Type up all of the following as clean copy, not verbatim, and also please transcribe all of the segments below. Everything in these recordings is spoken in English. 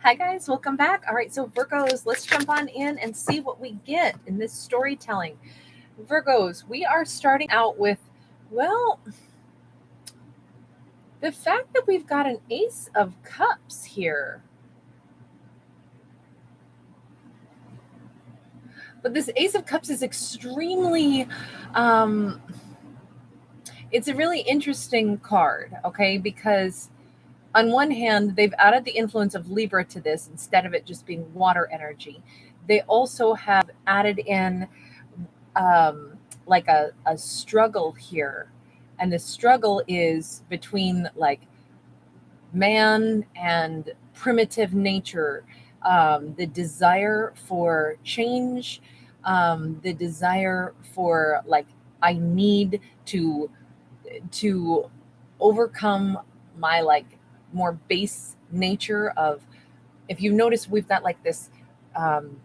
Hi guys, welcome back. All right, so Virgos, let's jump on in and see what we get in this storytelling. Virgos, we are starting out with, well, the fact that we've got an Ace of Cups here. But this Ace of Cups is extremely, um, it's a really interesting card, okay? Because on one hand, they've added the influence of Libra to this instead of it just being water energy. They also have added in like a struggle here. And the struggle is between like man and primitive nature, the desire for change, the desire for like, I need to overcome my like more base nature of, if you notice, we've got like this um,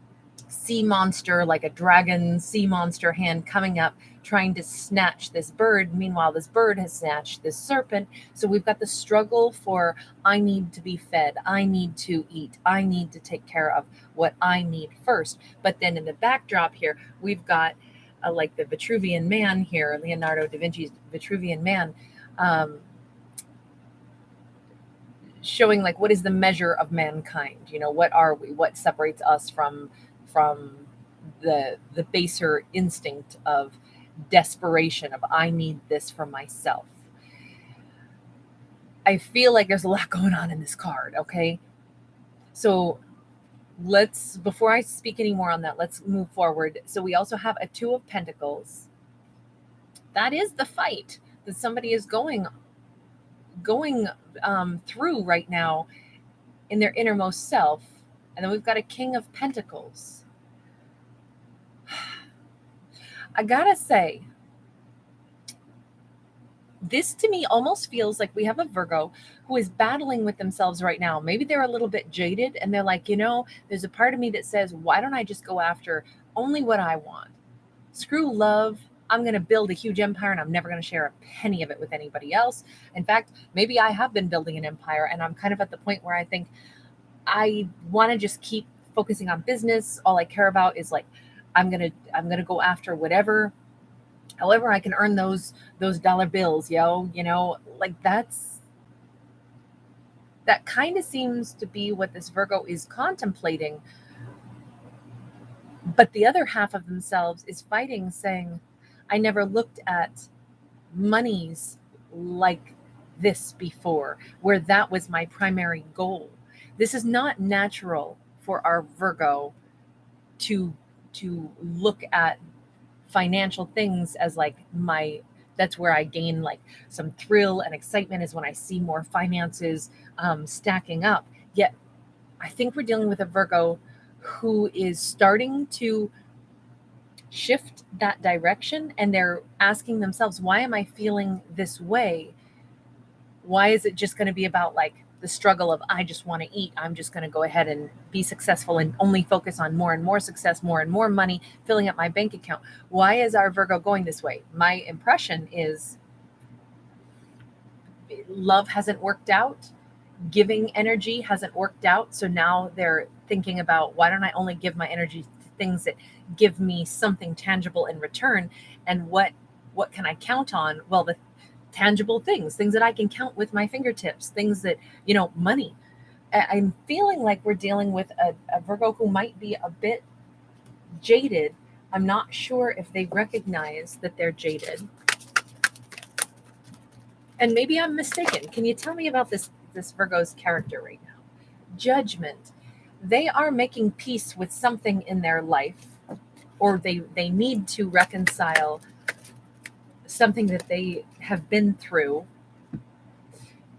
sea monster, like a dragon sea monster hand coming up, trying to snatch this bird. Meanwhile, this bird has snatched this serpent. So we've got the struggle for, I need to be fed, I need to eat, I need to take care of what I need first. But then in the backdrop here, we've got like the Vitruvian Man here, Leonardo da Vinci's Vitruvian Man. Um, Showing like, what is the measure of mankind, what are we, what separates us from the baser instinct of desperation of, I need this for myself. I feel like there's a lot going on in this card, okay? So let's, before I speak any more on that, let's move forward. So we also have a Two of Pentacles. That is the fight that somebody is going through right now in their innermost self. And then we've got a King of Pentacles. I gotta say, this to me almost feels like we have a Virgo who is battling with themselves right now. Maybe they're a little bit jaded and they're like, there's a part of me that says, why don't I just go after only what I want? Screw love. I'm going to build a huge empire and I'm never going to share a penny of it with anybody else. In fact, maybe I have been building an empire and I'm kind of at the point where I think I want to just keep focusing on business. All I care about is like, I'm going to go after whatever, however I can earn those dollar bills, like that kind of seems to be what this Virgo is contemplating. But the other half of themselves is fighting, saying, I never looked at monies like this before, where that was my primary goal. This is not natural for our Virgo to look at financial things as like that's where I gain like some thrill and excitement, is when I see more finances stacking up. Yet I think we're dealing with a Virgo who is starting to shift that direction, and they're asking themselves, why am I feeling this way? Why is it just going to be about like the struggle of, I just want to eat, I'm just going to go ahead and be successful and only focus on more and more success, more and more money filling up my bank account? Why is our Virgo going this way? My impression is love hasn't worked out, giving energy hasn't worked out, so now they're thinking about, why don't I only give my energy to things that give me something tangible in return? And what can I count on? Well, the tangible things that I can count with my fingertips, things that, money. I'm feeling like we're dealing with a Virgo who might be a bit jaded. I'm not sure if they recognize that they're jaded. And maybe I'm mistaken. Can you tell me about this Virgo's character right now? Judgment. They are making peace with something in their life, or they need to reconcile something that they have been through.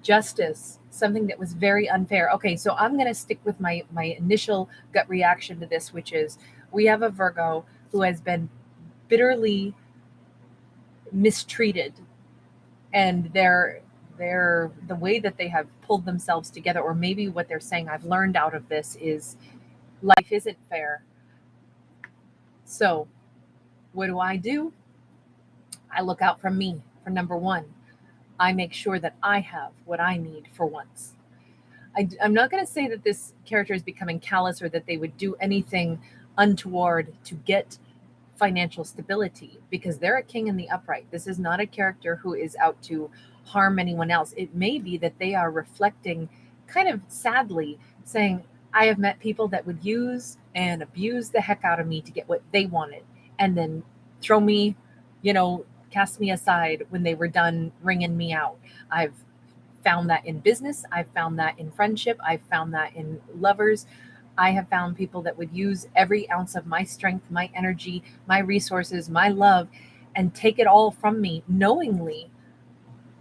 Justice, something that was very unfair. Okay, so I'm going to stick with my initial gut reaction to this, which is, we have a Virgo who has been bitterly mistreated, and they're the way that they have pulled themselves together, or maybe what they're saying, I've learned out of this, is life isn't fair. So what do? I look out for me, for number one. I make sure that I have what I need for once. I'm not going to say that this character is becoming callous or that they would do anything untoward to get financial stability, because they're a king in the upright. This is not a character who is out to harm anyone else. It may be that they are reflecting, kind of sadly, saying, I have met people that would use and abuse the heck out of me to get what they wanted, and then throw me, cast me aside when they were done wringing me out. I've found that in business. I've found that in friendship. I've found that in lovers. I have found people that would use every ounce of my strength, my energy, my resources, my love, and take it all from me knowingly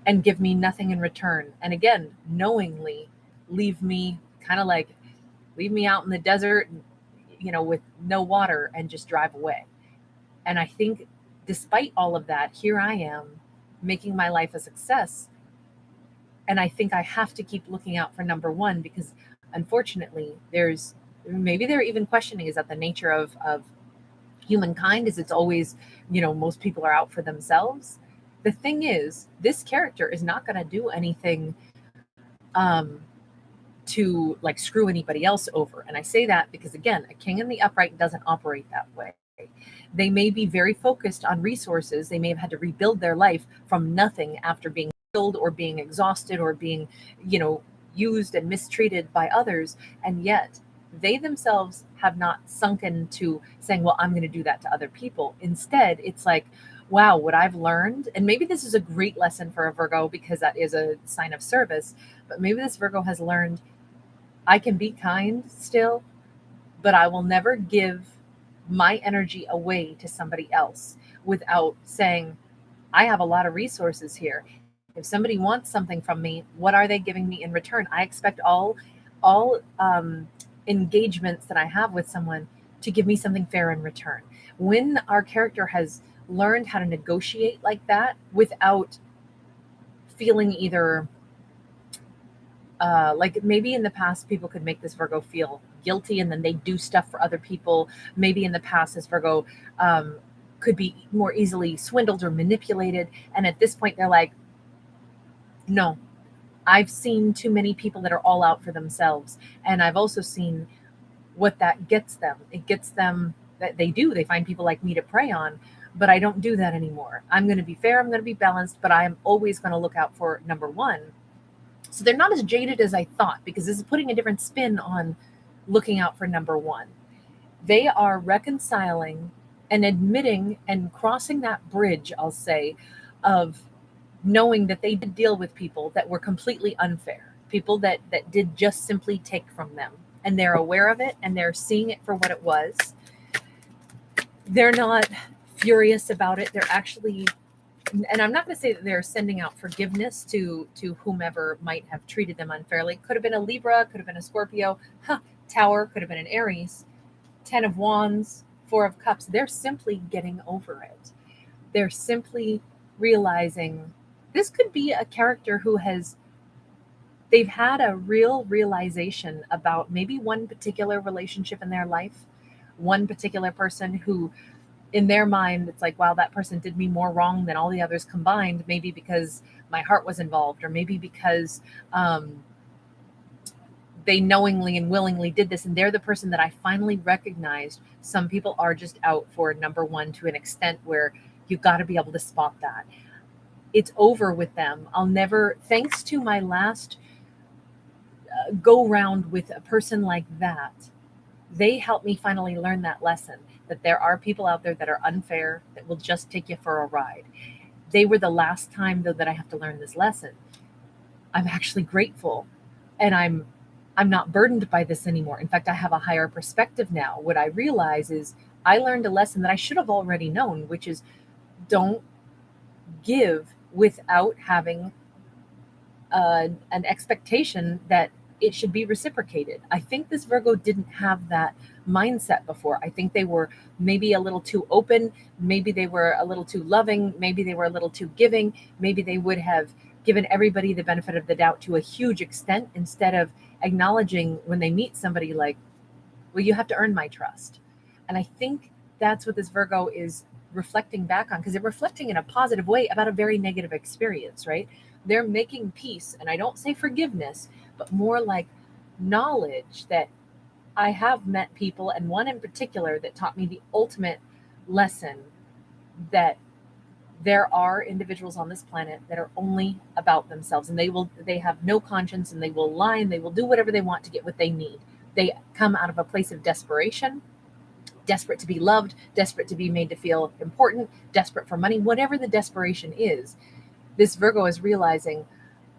and give me nothing in return. And again, knowingly leave me kind of like leave me out in the desert, with no water and just drive away. And I think despite all of that, here I am making my life a success. And I think I have to keep looking out for number one, because unfortunately maybe they're even questioning, is that the nature of humankind, is it's always, most people are out for themselves. The thing is, this character is not going to do anything um to like screw anybody else over. And I say that because, again, a king in the upright doesn't operate that way. They may be very focused on resources. They may have had to rebuild their life from nothing after being killed or being exhausted or being, used and mistreated by others. And yet they themselves have not sunken to saying, well, I'm going to do that to other people. Instead, it's like, wow, what I've learned, and maybe this is a great lesson for a Virgo because that is a sign of service, but maybe this Virgo has learned, I can be kind still, but I will never give my energy away to somebody else without saying, I have a lot of resources here. If somebody wants something from me, what are they giving me in return? I expect all engagements that I have with someone to give me something fair in return. When our character has learned how to negotiate like that without feeling either like maybe in the past people could make this Virgo feel guilty and then they do stuff for other people. Maybe in the past this Virgo could be more easily swindled or manipulated. And at this point, they're like, no, I've seen too many people that are all out for themselves. And I've also seen what that gets them. It gets them that they find people like me to prey on, but I don't do that anymore. I'm going to be fair. I'm going to be balanced, but I am always going to look out for number one. So they're not as jaded as I thought, because this is putting a different spin on looking out for number one. They are reconciling and admitting and crossing that bridge, I'll say, of knowing that they did deal with people that were completely unfair, people that did just simply take from them. And they're aware of it and they're seeing it for what it was. They're not furious about it. They're actually, and I'm not going to say that they're sending out forgiveness to whomever might have treated them unfairly. Could have been a Libra, could have been a Scorpio, Tower, could have been an Aries, 10 of Wands, 4 of Cups. They're simply getting over it. They're simply realizing this could be a character who they've had a real realization about maybe one particular relationship in their life, one particular person who, in their mind, it's like, wow, that person did me more wrong than all the others combined, maybe because my heart was involved, or maybe because they knowingly and willingly did this. And they're the person that I finally recognized. Some people are just out for number one to an extent where you've got to be able to spot that. It's over with them. I'll never, thanks to my last go round with a person like that, they helped me finally learn that lesson, that there are people out there that are unfair, that will just take you for a ride. They were the last time, though, that I have to learn this lesson. I'm actually grateful, and I'm not burdened by this anymore. In fact, I have a higher perspective now. What I realize is I learned a lesson that I should have already known, which is don't give without having an expectation that it should be reciprocated. I think this Virgo didn't have that mindset before. I think they were maybe a little too open. Maybe they were a little too loving. Maybe they were a little too giving. Maybe they would have given everybody the benefit of the doubt to a huge extent, instead of acknowledging when they meet somebody like, well, you have to earn my trust. And I think that's what this Virgo is reflecting back on, because they're reflecting in a positive way about a very negative experience, right? They're making peace. And I don't say forgiveness, but more like, knowledge that I have met people, and one in particular that taught me the ultimate lesson that there are individuals on this planet that are only about themselves, and they have no conscience, and they will lie, and they will do whatever they want to get what they need. They come out of a place of desperation, desperate to be loved, desperate to be made to feel important, desperate for money, whatever the desperation is. This Virgo is realizing,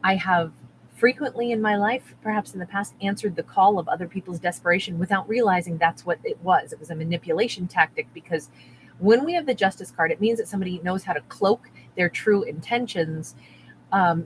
I have frequently in my life, perhaps in the past, answered the call of other people's desperation without realizing that's what it was. It was a manipulation tactic, because when we have the Justice card, it means that somebody knows how to cloak their true intentions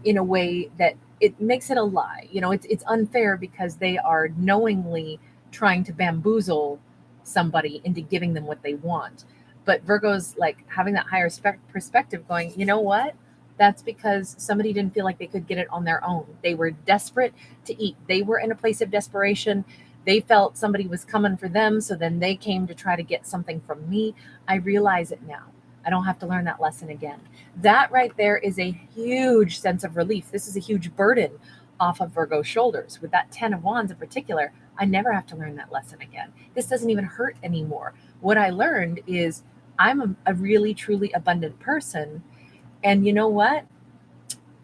in a way that it makes it a lie. It's unfair because they are knowingly trying to bamboozle somebody into giving them what they want. But Virgo's like having that higher perspective, going, you know what? That's because somebody didn't feel like they could get it on their own. They were desperate to eat. They were in a place of desperation. They felt somebody was coming for them. So then they came to try to get something from me. I realize it now. I don't have to learn that lesson again. That right there is a huge sense of relief. This is a huge burden off of Virgo's shoulders. With that 10 of Wands in particular, I never have to learn that lesson again. This doesn't even hurt anymore. What I learned is I'm a really, truly abundant person. And you know what?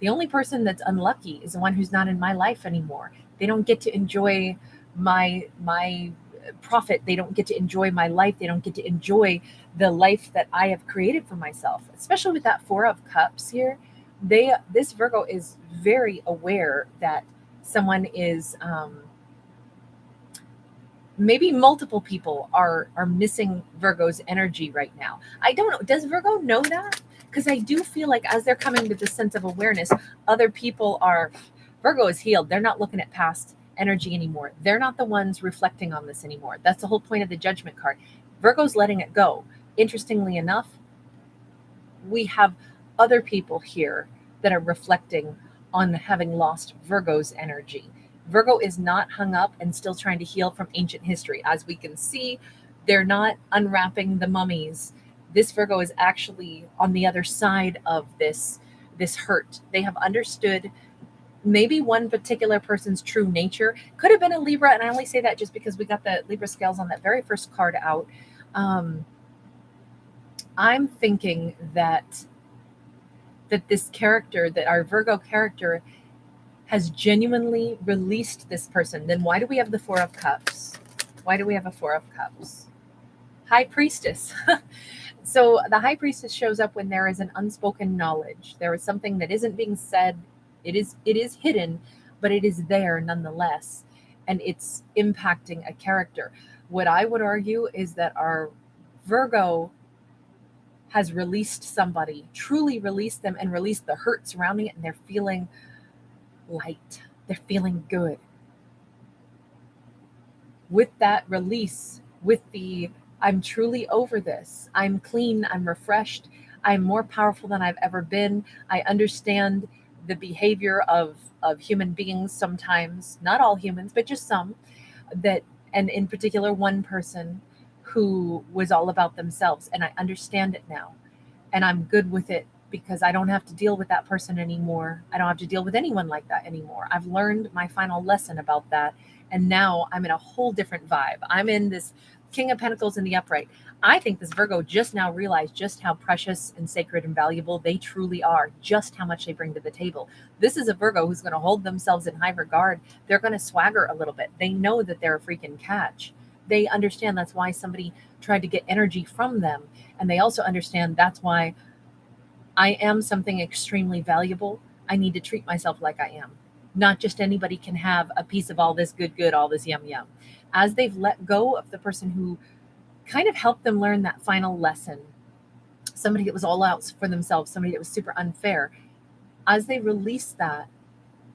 The only person that's unlucky is the one who's not in my life anymore. They don't get to enjoy my profit. They don't get to enjoy my life. They don't get to enjoy the life that I have created for myself. Especially with that 4 of Cups here, this Virgo is very aware that someone is maybe multiple people are missing Virgo's energy right now. I don't know. Does Virgo know that? Because I do feel like as they're coming to this sense of awareness, other people are. Virgo is healed. They're not looking at past energy anymore. They're not the ones reflecting on this anymore. That's the whole point of the Judgment card. Virgo's letting it go. Interestingly enough, we have other people here that are reflecting on having lost Virgo's energy. Virgo is not hung up and still trying to heal from ancient history. As we can see, they're not unwrapping the mummies. This Virgo is actually on the other side of this hurt. They have understood maybe one particular person's true nature. Could have been a Libra, and I only say that just because we got the Libra scales on that very first card out. I'm thinking that this character, that our Virgo character, has genuinely released this person. Then why do we have the 4 of Cups? Why do we have a 4 of Cups? High Priestess. So the High Priestess shows up when there is an unspoken knowledge. There is something that isn't being said. It is hidden, but it is there nonetheless, and it's impacting a character. What I would argue is that our Virgo has released somebody, truly released them, and released the hurt surrounding it, and they're feeling light. They're feeling good. With that release, with the I'm truly over this, I'm clean, I'm refreshed, I'm more powerful than I've ever been. I understand the behavior of human beings sometimes, not all humans, but just some, that, and in particular one person who was all about themselves, and I understand it now, and I'm good with it because I don't have to deal with that person anymore. I don't have to deal with anyone like that anymore. I've learned my final lesson about that, and now I'm in a whole different vibe. I'm in this King of Pentacles in the upright. I think this Virgo just now realized just how precious and sacred and valuable they truly are, just how much they bring to the table. This is a Virgo who's going to hold themselves in high regard. They're going to swagger a little bit. They know that they're a freaking catch. They understand that's why somebody tried to get energy from them. And they also understand that's why I am something extremely valuable. I need to treat myself like I am. Not just anybody can have a piece of all this good, all this yum. As they've let go of the person who kind of helped them learn that final lesson, somebody that was all out for themselves, somebody that was super unfair, as they release that,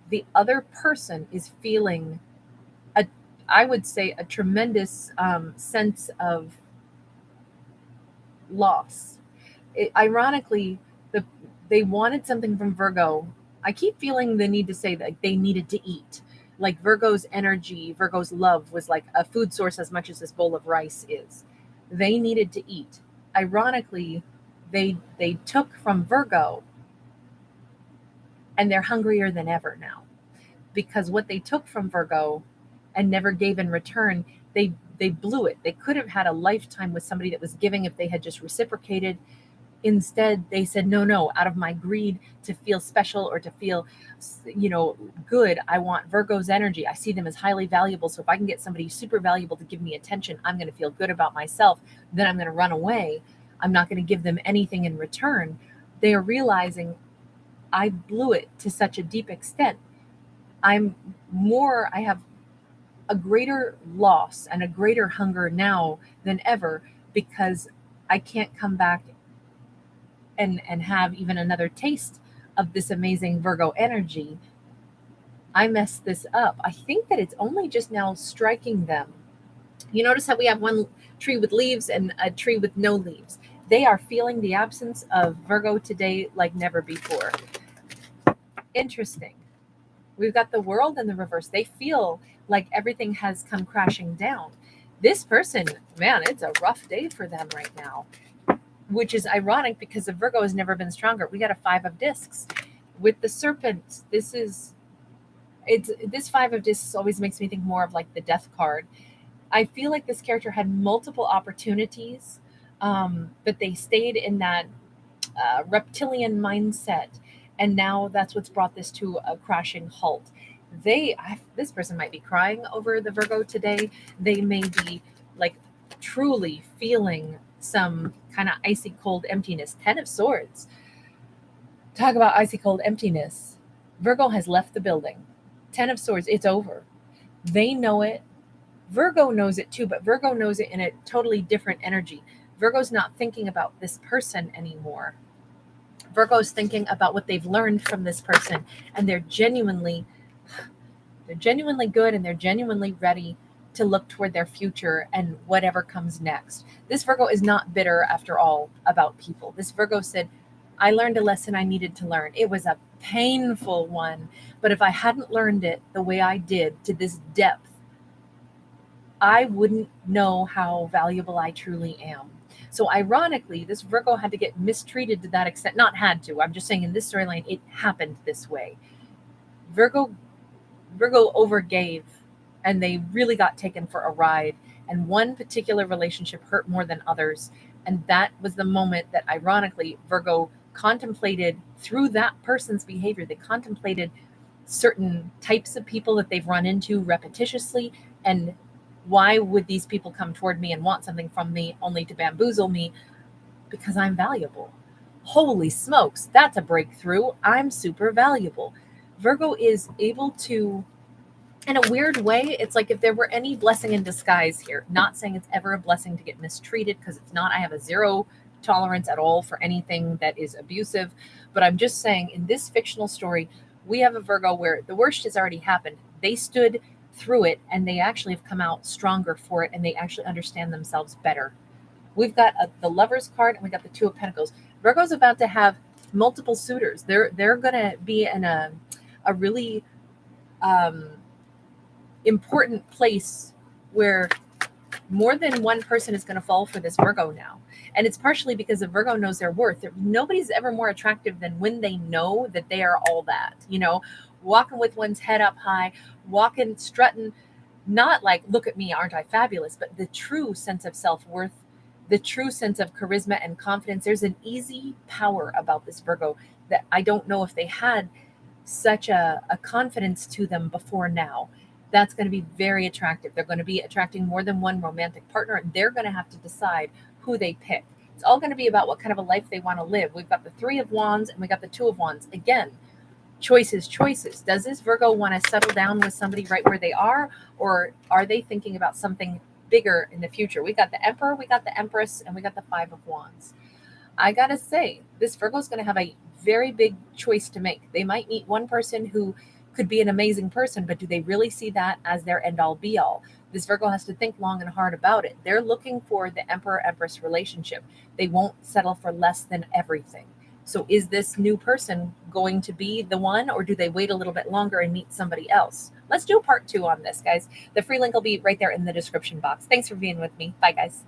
the other person is feeling I would say a tremendous sense of loss. Ironically, they wanted something from Virgo. I keep feeling the need to say that they needed to eat. Like Virgo's energy, Virgo's love was like a food source as much as this bowl of rice is. They needed to eat. Ironically, they took from Virgo, and they're hungrier than ever now, because what they took from Virgo and never gave in return, they blew it. They could have had a lifetime with somebody that was giving if they had just reciprocated. Instead, they said, no, no, out of my greed to feel special or to feel, good, I want Virgo's energy. I see them as highly valuable. So if I can get somebody super valuable to give me attention, I'm going to feel good about myself. Then I'm going to run away. I'm not going to give them anything in return. They are realizing I blew it to such a deep extent. I have a greater loss and a greater hunger now than ever because I can't come back and have even another taste of this amazing Virgo energy. I messed this up. I think that it's only just now striking them. You notice how we have one tree with leaves and a tree with no leaves. They are feeling the absence of Virgo today like never before. Interesting. We've got the world in the reverse. They feel like everything has come crashing down. This person, man, it's a rough day for them right now, which is ironic because the Virgo has never been stronger. We got a 5 of discs with the serpent. This 5 of discs always makes me think more of like the death card. I feel like this character had multiple opportunities, but they stayed in that reptilian mindset. And now that's what's brought this to a crashing halt. This person might be crying over the Virgo today. They may be like truly feeling some kind of icy cold emptiness. 10 of Swords. Talk about icy cold emptiness. Virgo has left the building. 10 of Swords, it's over. They know it. Virgo knows it too, but Virgo knows it in a totally different energy. Virgo's not thinking about this person anymore. Virgo's thinking about what they've learned from this person, and they're genuinely good, and they're genuinely ready to look toward their future and whatever comes next. This Virgo is not bitter after all about people. This Virgo said, I learned a lesson I needed to learn. It was a painful one, but if I hadn't learned it the way I did to this depth, I wouldn't know how valuable I truly am. So ironically, this Virgo had to get mistreated to that extent. Not had to. I'm just saying in this storyline, it happened this way. Virgo overgave, and they really got taken for a ride. And one particular relationship hurt more than others. And that was the moment that, ironically, Virgo contemplated through that person's behavior. They contemplated certain types of people that they've run into repetitiously, and why would these people come toward me and want something from me only to bamboozle me? Because I'm valuable. Holy smokes, that's a breakthrough. I'm super valuable. Virgo is able to, in a weird way, it's like if there were any blessing in disguise here. Not saying it's ever a blessing to get mistreated, because it's not. I have a zero tolerance at all for anything that is abusive. But I'm just saying, in this fictional story, we have a Virgo where the worst has already happened. They stood through it, and they actually have come out stronger for it, and they actually understand themselves better. We've got the Lovers card, and we got the Two of Pentacles. Virgo's about to have multiple suitors. They're going to be in a really important place where more than one person is going to fall for this Virgo now. And it's partially because the Virgo knows their worth. Nobody's ever more attractive than when they know that they are all that, walking with one's head up high, walking, strutting, not like, look at me, aren't I fabulous, but the true sense of self-worth, the true sense of charisma and confidence. There's an easy power about this Virgo that I don't know if they had such a confidence to them before now. That's going to be very attractive. They're going to be attracting more than one romantic partner, and they're going to have to decide who they pick. It's all going to be about what kind of a life they want to live. We've got the Three of Wands and we got the Two of Wands. Again, choices. Does this Virgo want to settle down with somebody right where they are, or are they thinking about something bigger in the future? We got the Emperor, we got the Empress, and we got the Five of Wands. I got to say, this Virgo is going to have a very big choice to make. They might meet one person who could be an amazing person, but do they really see that as their end all be all? This Virgo has to think long and hard about it. They're looking for the Emperor-Empress relationship. They won't settle for less than everything. So is this new person going to be the one, or do they wait a little bit longer and meet somebody else? Let's do part 2 on this, guys. The free link will be right there in the description box. Thanks for being with me. Bye, guys.